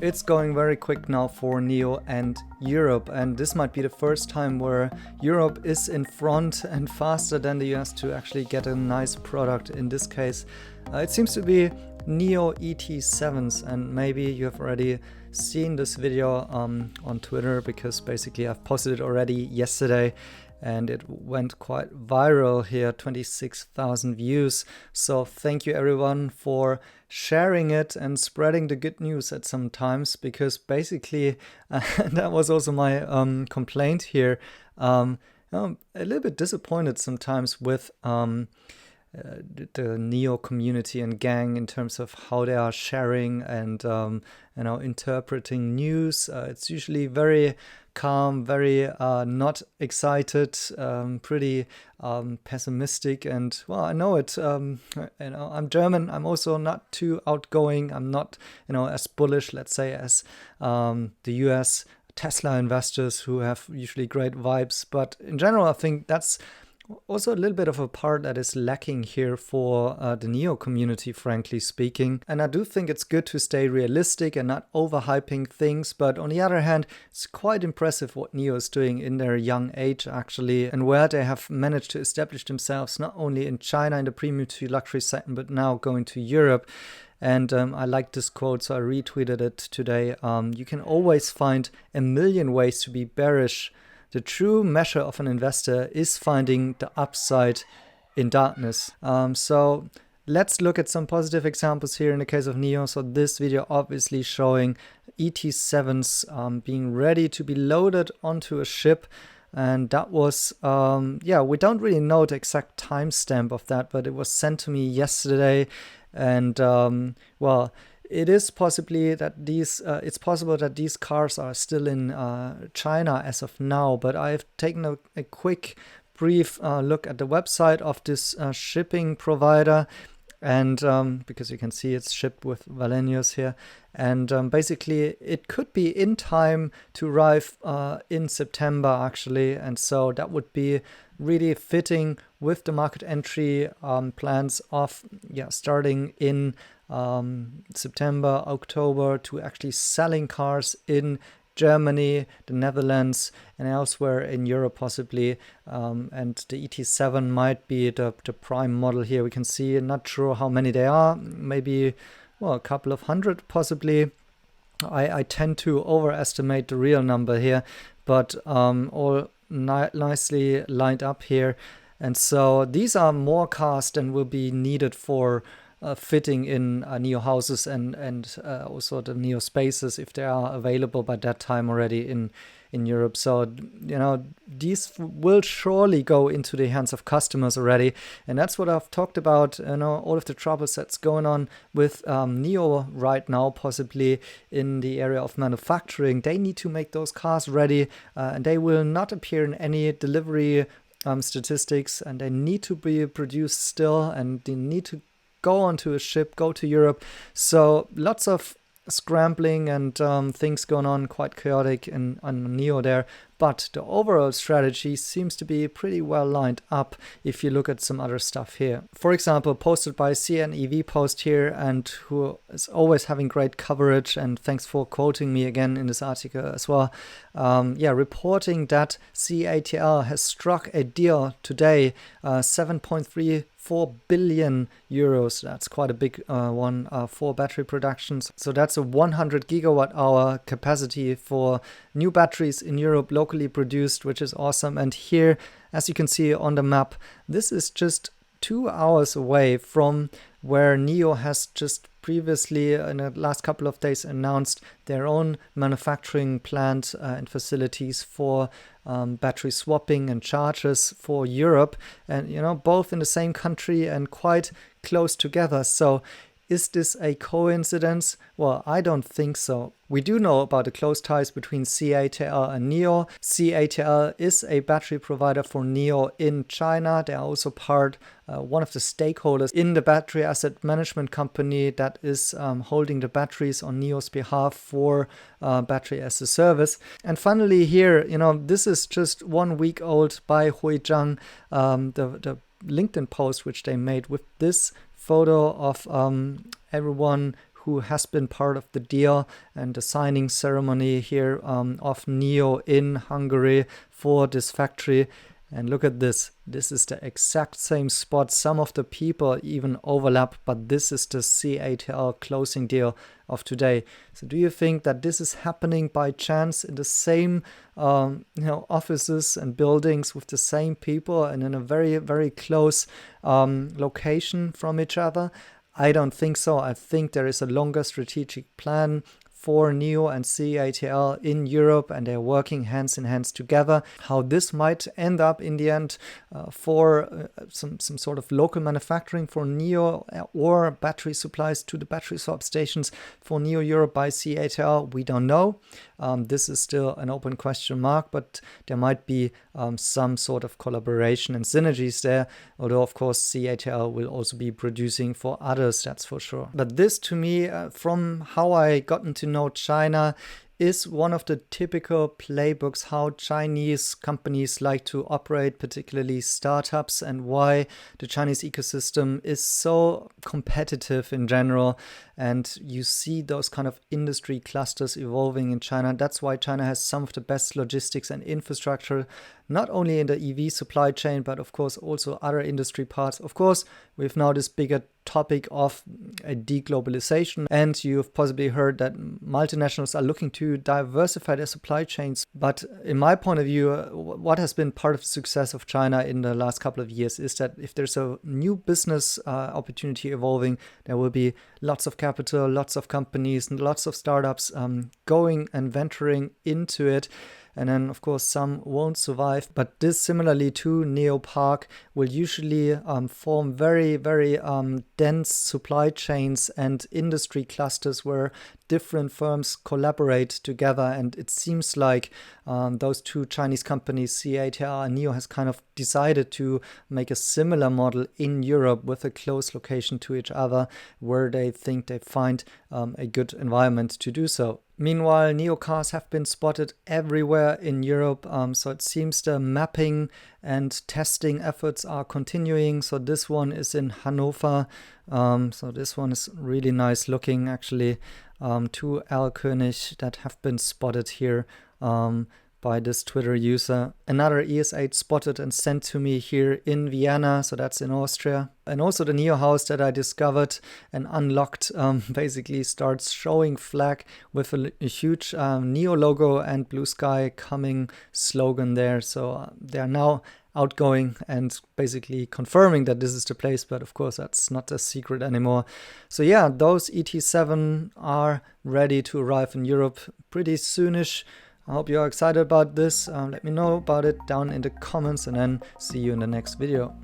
It's going very quick now for NIO and Europe, and this might be the first time where Europe is in front and faster than the US to actually get a nice product. In this case, it seems to be NIO ET7s, and maybe you have already seen this video on Twitter, because basically I've posted it already yesterday and it went quite viral here, 26,000 views. So thank you everyone for sharing it and spreading the good news at some times, because basically that was also my complaint here. I'm a little bit disappointed sometimes with the NIO community and gang in terms of how they are sharing and interpreting news. It's usually very calm, very not excited, pretty pessimistic, and well, I know it. I'm German. I'm also not too outgoing. I'm not as bullish, let's say, as the US Tesla investors who have usually great vibes. But in general, I think that's also a little bit of a part that is lacking here for the NIO community, frankly speaking. And I do think it's good to stay realistic and not overhyping things. But on the other hand, it's quite impressive what NIO is doing in their young age, actually, and where they have managed to establish themselves not only in China in the premium to luxury segment, but now going to Europe. And I like this quote, so I retweeted it today. You can always find a million ways to be bearish. The true measure of an investor is finding the upside in darkness. So let's look at some positive examples here in the case of NIO. So this video obviously showing ET7s being ready to be loaded onto a ship. And that was, we don't really know the exact timestamp of that, but it was sent to me yesterday. And it is possibly that it's possible that these cars are still in China as of now, but I've taken a quick, brief look at the website of this shipping provider, and because you can see it's shipped with Wallenius here, and basically it could be in time to arrive in September actually, and so that would be really fitting with the market entry plans of starting in September, October, to actually selling cars in Germany, the Netherlands, and elsewhere in Europe possibly. And the ET7 might be the prime model here. We can see, not sure how many they are, maybe a couple of hundred possibly. I tend to overestimate the real number here, but all nicely lined up here. And so these are more cars than will be needed for fitting in NIO houses and also the NIO spaces if they are available by that time already in Europe. So these will surely go into the hands of customers already, and that's what I've talked about. All of the troubles that's going on with NIO right now, possibly in the area of manufacturing. They need to make those cars ready, and they will not appear in any delivery statistics, and they need to be produced still, and they need to go onto a ship, go to Europe. So lots of scrambling and things going on, quite chaotic on NIO there. But the overall strategy seems to be pretty well lined up if you look at some other stuff here. For example, posted by CNEV Post here, and who is always having great coverage, and thanks for quoting me again in this article as well. Reporting that CATL has struck a deal today, 7.34 billion euros. That's quite a big one for battery productions. So that's a 100 gigawatt hour capacity for new batteries in Europe, locally produced, which is awesome. And here, as you can see on the map, this is just 2 hours away from where NIO has just previously in the last couple of days announced their own manufacturing plant and facilities for battery swapping and chargers for Europe, and both in the same country and quite close together. So is this a coincidence? Well, I don't think so. We do know about the close ties between CATL and NIO. CATL is a battery provider for NIO in China. They are also one of the stakeholders in the battery asset management company that is holding the batteries on NIO's behalf for battery as a service. And finally here, this is just 1 week old by Hui Zhang, the LinkedIn post which they made with this photo of everyone who has been part of the deal and the signing ceremony here of NIO in Hungary for this factory. And look at this. This is the exact same spot. Some of the people even overlap, but this is the CATL closing deal of today. So do you think that this is happening by chance in the same offices and buildings with the same people and in a very, very close location from each other? I don't think so. I think there is a longer strategic plan for NIO and CATL in Europe, and they're working hands in hands together. How this might end up in the end for some sort of local manufacturing for NIO or battery supplies to the battery swap stations for NIO Europe by CATL, we don't know. This is still an open question mark, but there might be some sort of collaboration and synergies there, although of course CATL will also be producing for others, that's for sure. But this to me, from how I gotten to know China, is one of the typical playbooks how Chinese companies like to operate, particularly startups, and why the Chinese ecosystem is so competitive in general. And you see those kind of industry clusters evolving in China. That's why China has some of the best logistics and infrastructure, not only in the EV supply chain, but of course also other industry parts. Of course, we've now this bigger topic of a deglobalization, and you've possibly heard that multinationals are looking to diversify their supply chains. But in my point of view, what has been part of the success of China in the last couple of years is that if there's a new business opportunity evolving, there will be lots of capital, lots of companies, and lots of startups going and venturing into it. And then, of course, some won't survive. But this, similarly to NIO Park, will usually form very, very dense supply chains and industry clusters where different firms collaborate together. And it seems like those two Chinese companies, CATL and NIO, has kind of decided to make a similar model in Europe with a close location to each other, where they think they find a good environment to do so. Meanwhile, NIO cars have been spotted everywhere in Europe, so it seems the mapping and testing efforts are continuing. So this one is in Hanover, so this one is really nice looking, actually. Two L-König that have been spotted here by this Twitter user. Another ES8 spotted and sent to me here in Vienna, so that's in Austria. And also the NIO house that I discovered and unlocked basically starts showing flag with a huge NIO logo and blue sky coming slogan there. So they are now outgoing and basically confirming that this is the place, but of course that's not a secret anymore. So yeah, those ET7 are ready to arrive in Europe pretty soonish. I hope you are excited about this. Let me know about it down in the comments, and then see you in the next video.